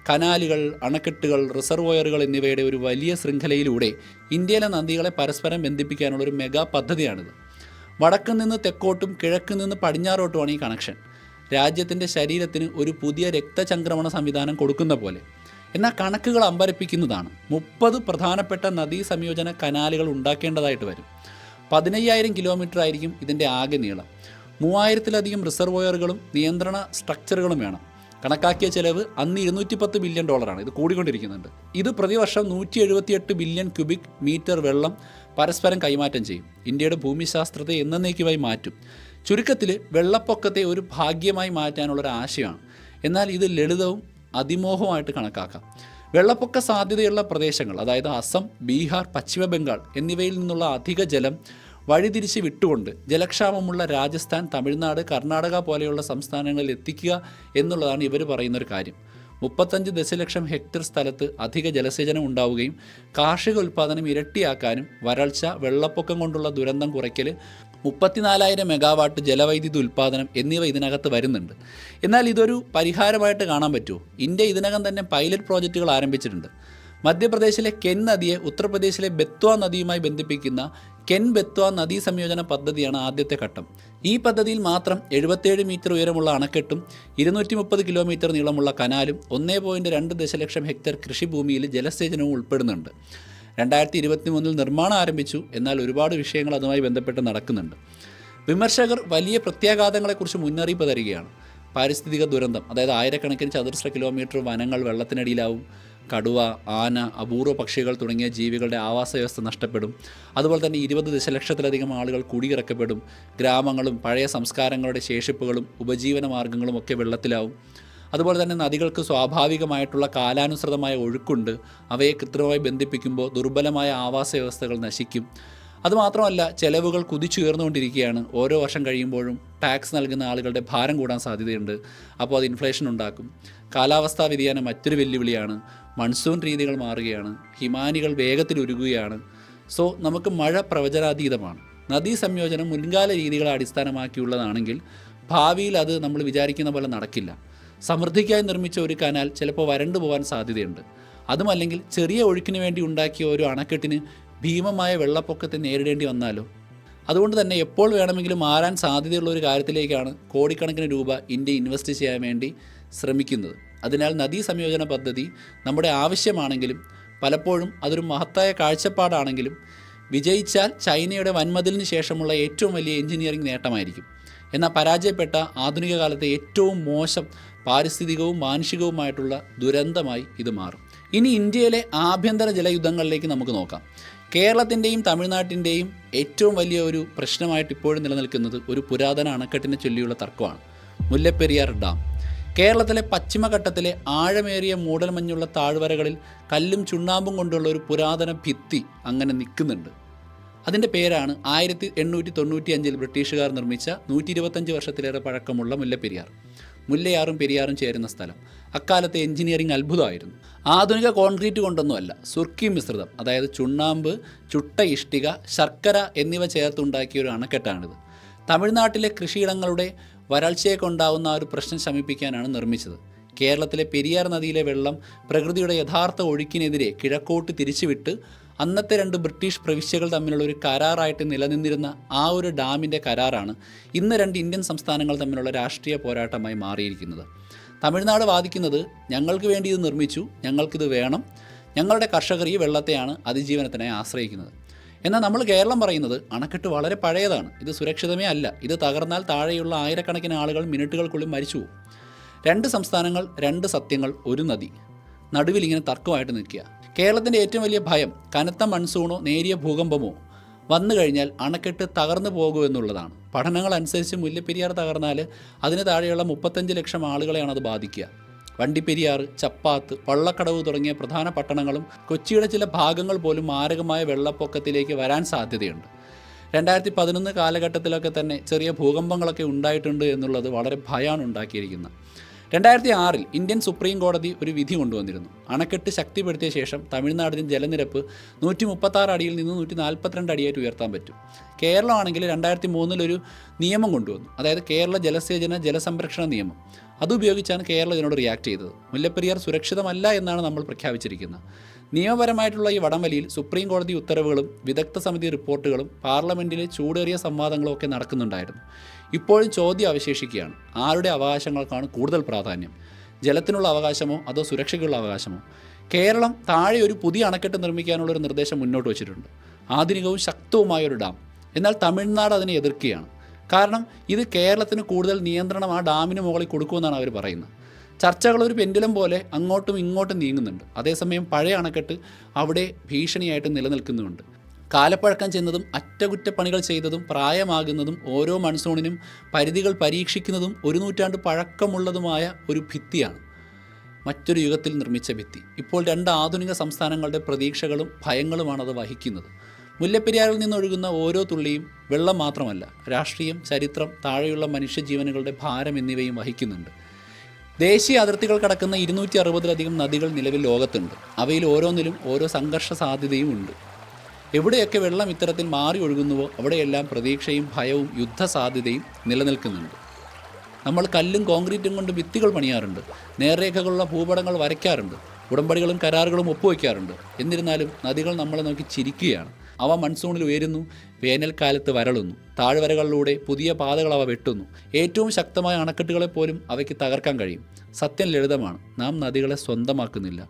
Speaker 1: കനാലുകൾ, അണക്കെട്ടുകൾ, റിസർവോയറുകൾ എന്നിവയുടെ ഒരു വലിയ ശൃംഖലയിലൂടെ ഇന്ത്യയിലെ നദികളെ പരസ്പരം ബന്ധിപ്പിക്കാനുള്ളൊരു മെഗാ പദ്ധതിയാണിത്. വടക്ക് നിന്ന് തെക്കോട്ടും കിഴക്ക് നിന്ന് പടിഞ്ഞാറോട്ടുമാണ് ഈ കണക്ഷൻ. രാജ്യത്തിൻ്റെ ശരീരത്തിന് ഒരു പുതിയ രക്തചംക്രമണ സംവിധാനം കൊടുക്കുന്ന പോലെ. എന്നാൽ കണക്കുകൾ അമ്പരപ്പിക്കുന്നതാണ്. 30 പ്രധാനപ്പെട്ട നദീ സംയോജന കനാലുകൾ ഉണ്ടാക്കേണ്ടതായിട്ട് വരും. 15,000 കിലോമീറ്റർ ആയിരിക്കും ഇതിൻ്റെ ആകെ നീളം. 3000-ലധികം റിസർവോയറുകളും നിയന്ത്രണ സ്ട്രക്ചറുകളും വേണം. കണക്കാക്കിയ ചെലവ് അന്ന് $210 ബില്യൺ. ഇത് കൂടിക്കൊണ്ടിരിക്കുന്നുണ്ട്. ഇത് പ്രതിവർഷം 178 ബില്യൺ ക്യൂബിക് മീറ്റർ വെള്ളം പരസ്പരം കൈമാറ്റം ചെയ്യും. ഇന്ത്യയുടെ ഭൂമിശാസ്ത്രത്തെ എന്നേക്കുമായി മാറ്റും. ചുരുക്കത്തിൽ വെള്ളപ്പൊക്കത്തെ ഒരു ഭാഗ്യമായി മാറ്റാനുള്ളൊരു ആശയമാണ്. എന്നാൽ ഇത് ലളിതവും അതിമോഹമായിട്ട് കണക്കാക്കാം. വെള്ളപ്പൊക്ക സാധ്യതയുള്ള പ്രദേശങ്ങൾ, അതായത് അസം, ബീഹാർ, പശ്ചിമ ബംഗാൾ എന്നിവയിൽ നിന്നുള്ള അധിക ജലം വഴിതിരിച്ച് വിട്ടുകൊണ്ട് ജലക്ഷാമമുള്ള രാജസ്ഥാൻ, തമിഴ്നാട്, കർണാടക പോലെയുള്ള സംസ്ഥാനങ്ങളിൽ എത്തിക്കുക എന്നുള്ളതാണ് ഇവർ പറയുന്നൊരു കാര്യം. 35 ദശലക്ഷം ഹെക്ടർ സ്ഥലത്ത് അധിക ജലസേചനം ഉണ്ടാവുകയും കാർഷിക ഉൽപ്പാദനം ഇരട്ടിയാക്കാനും വരൾച്ച, വെള്ളപ്പൊക്കം കൊണ്ടുള്ള ദുരന്തം കുറയ്ക്കൽ, 34,000 മെഗാവാട്ട് ജലവൈദ്യുതി ഉൽപ്പാദനം എന്നിവ ഇതിനകത്ത് വരുന്നുണ്ട്. എന്നാൽ ഇതൊരു പരിഹാരമായിട്ട് കാണാൻ പറ്റുമോ? ഇന്ത്യ ഇതിനകം തന്നെ പൈലറ്റ് പ്രോജക്റ്റുകൾ ആരംഭിച്ചിട്ടുണ്ട്. മധ്യപ്രദേശിലെ കെൻ നദിയെ ഉത്തർപ്രദേശിലെ ബെത്വ നദിയുമായി ബന്ധിപ്പിക്കുന്ന കെൻ ബെത്വ നദീ സംയോജന പദ്ധതിയാണ് ആദ്യത്തെ ഘട്ടം. ഈ പദ്ധതിയിൽ മാത്രം 77 മീറ്റർ ഉയരമുള്ള അണക്കെട്ടും 230 കിലോമീറ്റർ നീളമുള്ള കനാലും 1.2 ദശലക്ഷം ഹെക്ടർ കൃഷിഭൂമിയിൽ ജലസേചനവും ഉൾപ്പെടുന്നുണ്ട്. 2023 നിർമ്മാണം ആരംഭിച്ചു. എന്നാൽ ഒരുപാട് വിഷയങ്ങൾ അതുമായി ബന്ധപ്പെട്ട് നടക്കുന്നുണ്ട്. വിമർശകർ വലിയ പ്രത്യാഘാതങ്ങളെക്കുറിച്ച് മുന്നറിയിപ്പ് തരികയാണ്. പാരിസ്ഥിതിക ദുരന്തം, അതായത് ആയിരക്കണക്കിന് ചതുരശ്ര കിലോമീറ്റർ വനങ്ങൾ വെള്ളത്തിനടിയിലാവും. കടുവ, ആന, അപൂർവ പക്ഷികൾ തുടങ്ങിയ ജീവികളുടെ ആവാസ വ്യവസ്ഥ നഷ്ടപ്പെടും. അതുപോലെ തന്നെ 20 ദശലക്ഷത്തിലധികം ആളുകൾ കുടിയിറക്കപ്പെടും. ഗ്രാമങ്ങളും പഴയ സംസ്കാരങ്ങളുടെ ശേഷിപ്പുകളും ഉപജീവന മാർഗ്ഗങ്ങളും ഒക്കെ വെള്ളത്തിലാവും. അതുപോലെ തന്നെ നദികൾക്ക് സ്വാഭാവികമായിട്ടുള്ള കാലാനുസൃതമായ ഒഴുക്കുണ്ട്. അവയെ കൃത്രിമമായി ബന്ധിപ്പിക്കുമ്പോൾ ദുർബലമായ ആവാസ വ്യവസ്ഥകൾ നശിക്കും. അതുമാത്രമല്ല, ചെലവുകൾ കുതിച്ചുയർന്നുകൊണ്ടിരിക്കുകയാണ്. ഓരോ വർഷം കഴിയുമ്പോഴും ടാക്സ് നൽകുന്ന ആളുകളുടെ ഭാരം കൂടാൻ സാധ്യതയുണ്ട്. അപ്പോൾ അത് ഇൻഫ്ലേഷൻ ഉണ്ടാക്കും. കാലാവസ്ഥാ വ്യതിയാനം മറ്റൊരു വെല്ലുവിളിയാണ്. മൺസൂൺ രീതികൾ മാറുകയാണ്. ഹിമാനികൾ വേഗത്തിൽ ഉരുകുകയാണ്. സോ നമുക്ക് മഴ പ്രവചനാതീതമാണ്. നദീ സംയോജനം മുൻകാല രീതികളെ അടിസ്ഥാനമാക്കിയുള്ളതാണെങ്കിൽ ഭാവിയിൽ അത് നമ്മൾ വിചാരിക്കുന്ന പോലെ നടക്കില്ല. സമൃദ്ധിക്കായി നിർമ്മിച്ച ഒരു കനാൽ ചിലപ്പോൾ വരണ്ടു പോകാൻ സാധ്യതയുണ്ട്. അതുമല്ലെങ്കിൽ ചെറിയ ഒഴുക്കിന് വേണ്ടി ഉണ്ടാക്കിയ ഒരു അണക്കെട്ടിന് ഭീമമായ വെള്ളപ്പൊക്കത്തെ നേരിടേണ്ടി വന്നാലോ? അതുകൊണ്ട് തന്നെ എപ്പോൾ വേണമെങ്കിലും മാറാൻ സാധ്യതയുള്ള ഒരു കാര്യത്തിലേക്കാണ് കോടിക്കണക്കിന് രൂപ ഇന്ത്യ ഇൻവെസ്റ്റ് ചെയ്യാൻ വേണ്ടി ശ്രമിക്കുന്നത്. അതിനാൽ നദീ സംയോജന പദ്ധതി നമ്മുടെ ആവശ്യമാണെങ്കിലും പലപ്പോഴും അതൊരു മഹത്തായ കാഴ്ചപ്പാടാണെങ്കിലും വിജയിച്ചാൽ ചൈനയുടെ വൻമതിലിന് ശേഷമുള്ള ഏറ്റവും വലിയ എഞ്ചിനീയറിംഗ് നേട്ടമായിരിക്കും. എന്നാൽ പരാജയപ്പെട്ട ആധുനിക കാലത്തെ ഏറ്റവും മോശം പാരിസ്ഥിതികവും മാനുഷികവുമായിട്ടുള്ള ദുരന്തമായി ഇത് മാറും. ഇനി ഇന്ത്യയിലെ ആഭ്യന്തര ജലയുദ്ധങ്ങളിലേക്ക് നമുക്ക് നോക്കാം. കേരളത്തിൻ്റെയും തമിഴ്നാട്ടിൻ്റെയും ഏറ്റവും വലിയ ഒരു പ്രശ്നമായിട്ട് ഇപ്പോഴും നിലനിൽക്കുന്നത് ഒരു പുരാതന അണക്കെട്ടിനെ ചൊല്ലിയുള്ള തർക്കമാണ്, മുല്ലപ്പെരിയാർ ഡാം. കേരളത്തിലെ പശ്ചിമഘട്ടത്തിലെ ആഴമേറിയ മൂടൽമഞ്ഞുള്ള താഴ്വരകളിൽ കല്ലും ചുണ്ണാമ്പും കൊണ്ടുള്ള ഒരു പുരാതന ഭിത്തി അങ്ങനെ നിൽക്കുന്നുണ്ട്. അതിൻ്റെ പേരാണ് 1895 ബ്രിട്ടീഷുകാർ നിർമ്മിച്ച 125 വർഷത്തിലേറെ പഴക്കമുള്ള മുല്ലപ്പെരിയാർ. മുല്ലയാറും പെരിയാറും ചേരുന്ന സ്ഥലം അക്കാലത്തെ എഞ്ചിനീയറിംഗ് അത്ഭുതമായിരുന്നു. ആധുനിക കോൺക്രീറ്റ് കൊണ്ടൊന്നുമല്ല, സുർക്കി മിശ്രിതം, അതായത് ചുണ്ണാമ്പ്, ചുട്ട ഇഷ്ടിക, ശർക്കര എന്നിവ ചേർത്തുണ്ടാക്കിയ ഒരു അണക്കെട്ടാണിത്. തമിഴ്നാട്ടിലെ കൃഷിയിടങ്ങളുടെ വരൾച്ചയെക്കൊണ്ടാവുന്ന ആ ഒരു പ്രശ്നം ശമിപ്പിക്കാനാണ് നിർമ്മിച്ചത്. കേരളത്തിലെ പെരിയാർ നദിയിലെ വെള്ളം പ്രകൃതിയുടെ യഥാർത്ഥ ഒഴുക്കിനെതിരെ കിഴക്കോട്ട് തിരിച്ചുവിട്ട് അന്നത്തെ 2 ബ്രിട്ടീഷ് പ്രവിശ്യകൾ തമ്മിലുള്ള ഒരു കരാറായിട്ട് നിലനിന്നിരുന്ന ആ ഒരു ഡാമിൻ്റെ കരാറാണ് ഇന്ന് 2 ഇന്ത്യൻ സംസ്ഥാനങ്ങൾ തമ്മിലുള്ള രാഷ്ട്രീയ പോരാട്ടമായി മാറിയിരിക്കുന്നത്. തമിഴ്നാട് വാദിക്കുന്നത് ഞങ്ങൾക്ക് വേണ്ടി ഇത് നിർമ്മിച്ചു, ഞങ്ങൾക്കിത് വേണം, ഞങ്ങളുടെ കർഷകർ ഈ വെള്ളത്തെയാണ് അതിജീവനത്തിനായി ആശ്രയിക്കുന്നത്. എന്നാൽ നമ്മൾ കേരളം പറയുന്നത് അണക്കെട്ട് വളരെ പഴയതാണ്, ഇത് സുരക്ഷിതമേ അല്ല, ഇത് തകർന്നാൽ താഴെയുള്ള ആയിരക്കണക്കിന് ആളുകൾ മിനിറ്റുകൾക്കുള്ളിൽ മരിച്ചു പോകും. 2 സംസ്ഥാനങ്ങൾ, 2 സത്യങ്ങൾ, ഒരു നദി, നടുവിൽ ഇങ്ങനെ തർക്കമായിട്ട് നിൽക്കുക. കേരളത്തിൻ്റെ ഏറ്റവും വലിയ ഭയം കനത്ത മൺസൂണോ നേരിയ ഭൂകമ്പമോ വന്നു കഴിഞ്ഞാൽ അണക്കെട്ട് തകർന്നു പോകുമെന്നുള്ളതാണ്. പഠനങ്ങൾ അനുസരിച്ച് മുല്ലപ്പെരിയാർ തകർന്നാൽ അതിന് താഴെയുള്ള 35 ലക്ഷം ആളുകളെയാണ് അത് ബാധിക്കുക. വണ്ടിപ്പെരിയാർ, ചപ്പാത്ത്, വള്ളക്കടവ് തുടങ്ങിയ പ്രധാന പട്ടണങ്ങളും കൊച്ചിയുടെ ചില ഭാഗങ്ങൾ പോലും മാരകമായ വെള്ളപ്പൊക്കത്തിലേക്ക് വരാൻ സാധ്യതയുണ്ട്. 2011 കാലഘട്ടത്തിലൊക്കെ തന്നെ ചെറിയ ഭൂകമ്പങ്ങളൊക്കെ ഉണ്ടായിട്ടുണ്ട് എന്നുള്ളത് വളരെ ഭയമാണ് ഉണ്ടാക്കിയിരിക്കുന്നത്. 2006 ഇന്ത്യൻ സുപ്രീം കോടതി ഒരു വിധി കൊണ്ടുവന്നിരുന്നു. അണക്കെട്ട് ശക്തിപ്പെടുത്തിയ ശേഷം തമിഴ്നാടിന് ജലനിരപ്പ് 136 അടിയിൽ നിന്ന് 142 അടിയായിട്ട് ഉയർത്താൻ പറ്റും. കേരളമാണെങ്കിൽ 2003 ഒരു നിയമം കൊണ്ടുവന്നു, അതായത് കേരള ജലസേചന ജലസംരക്ഷണ നിയമം. അതുപയോഗിച്ചാണ് കേരളം ഇതിനോട് റിയാക്ട് ചെയ്തത്. മുല്ലപ്പെരിയാർ സുരക്ഷിതമല്ല എന്നാണ് നമ്മൾ പ്രഖ്യാപിച്ചിരിക്കുന്നത്. നിയമപരമായിട്ടുള്ള ഈ വടംവലിയിൽ സുപ്രീം കോടതി ഉത്തരവുകളും വിദഗ്ധ സമിതി റിപ്പോർട്ടുകളും പാർലമെൻറ്റിലെ ചൂടേറിയ സംവാദങ്ങളും ഒക്കെ നടക്കുന്നുണ്ടായിരുന്നു. ഇപ്പോഴും ചോദ്യം അവശേഷിക്കുകയാണ്, ആരുടെ അവകാശങ്ങൾക്കാണ് കൂടുതൽ പ്രാധാന്യം, ജലത്തിനുള്ള അവകാശമോ അതോ സുരക്ഷയ്ക്കുള്ള അവകാശമോ? കേരളം താഴെ ഒരു പുതിയ അണക്കെട്ട് നിർമ്മിക്കാനുള്ളൊരു നിർദ്ദേശം മുന്നോട്ട് വച്ചിട്ടുണ്ട്, ആധുനികവും ശക്തവുമായൊരു ഡാം. എന്നാൽ തമിഴ്നാട് അതിനെ എതിർക്കുകയാണ്. കാരണം ഇത് കേരളത്തിന് കൂടുതൽ നിയന്ത്രണം ആ ഡാമിന് മുകളിൽ കൊടുക്കുമെന്നാണ് അവർ പറയുന്നത്. ചർച്ചകൾ ഒരു പെൻഡുലം പോലെ അങ്ങോട്ടും ഇങ്ങോട്ടും നീങ്ങുന്നുണ്ട്. അതേസമയം പഴയ അണക്കെട്ട് അവിടെ ഭീഷണിയായിട്ട് നിലനിൽക്കുന്നുമുണ്ട്. കാലപ്പഴക്കം ചെന്നതും അറ്റകുറ്റപ്പണികൾ ചെയ്തതും പ്രായമാകുന്നതും ഓരോ മൺസൂണിനും പരിധികൾ പരീക്ഷിക്കുന്നതും 1 നൂറ്റാണ്ട് പഴക്കമുള്ളതുമായ ഒരു ഭിത്തിയാണ്, മറ്റൊരു യുഗത്തിൽ നിർമ്മിച്ച ഭിത്തി. ഇപ്പോൾ 2 ആധുനിക സംസ്ഥാനങ്ങളുടെ പ്രതീക്ഷകളും ഭയങ്ങളുമാണ് അത് വഹിക്കുന്നത്. മുല്ലപ്പെരിയാറിൽ നിന്നൊഴുകുന്ന ഓരോ തുള്ളിയും വെള്ളം മാത്രമല്ല, രാഷ്ട്രീയം, ചരിത്രം, താഴെയുള്ള മനുഷ്യജീവനുകളുടെ ഭാരം എന്നിവയും വഹിക്കുന്നുണ്ട്. ദേശീയ അതിർത്തികൾ കടക്കുന്ന 260-ലധികം നദികൾ നിലവിൽ ലോകത്തുണ്ട്. അവയിൽ ഓരോന്നിലും ഓരോ സംഘർഷ സാധ്യതയും ഉണ്ട്. എവിടെയൊക്കെ വെള്ളം ഇത്തരത്തിൽ മാറി ഒഴുകുന്നുവോ അവിടെയെല്ലാം പ്രതീക്ഷയും ഭയവും യുദ്ധസാധ്യതയും നിലനിൽക്കുന്നുണ്ട്. നമ്മൾ കല്ലും കോൺക്രീറ്റും കൊണ്ട് ഭിത്തികൾ പണിയാറുണ്ട്, നേർരേഖകളുള്ള ഭൂപടങ്ങൾ വരയ്ക്കാറുണ്ട്, ഉടമ്പടികളും കരാറുകളും ഒപ്പുവയ്ക്കാറുണ്ട്. എന്നിരുന്നാലും നദികൾ നമ്മളെ നോക്കി ചിരിക്കുകയാണ്. അവ മൺസൂണിൽ ഉയരുന്നു, വേനൽക്കാലത്ത് വരളുന്നു, താഴ്വരകളിലൂടെ പുതിയ പാതകൾ അവ വെട്ടുന്നു. ഏറ്റവും ശക്തമായ അണക്കെട്ടുകളെപ്പോലും അവയ്ക്ക് തകർക്കാൻ കഴിയും. സത്യം ലളിതമാണ്, നാം നദികളെ സ്വന്തമാക്കുന്നില്ല,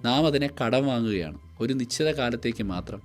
Speaker 1: നാം അതിനെ കടം വാങ്ങുകയാണ്, ഒരു നിശ്ചിത കാലത്തേക്ക് മാത്രം.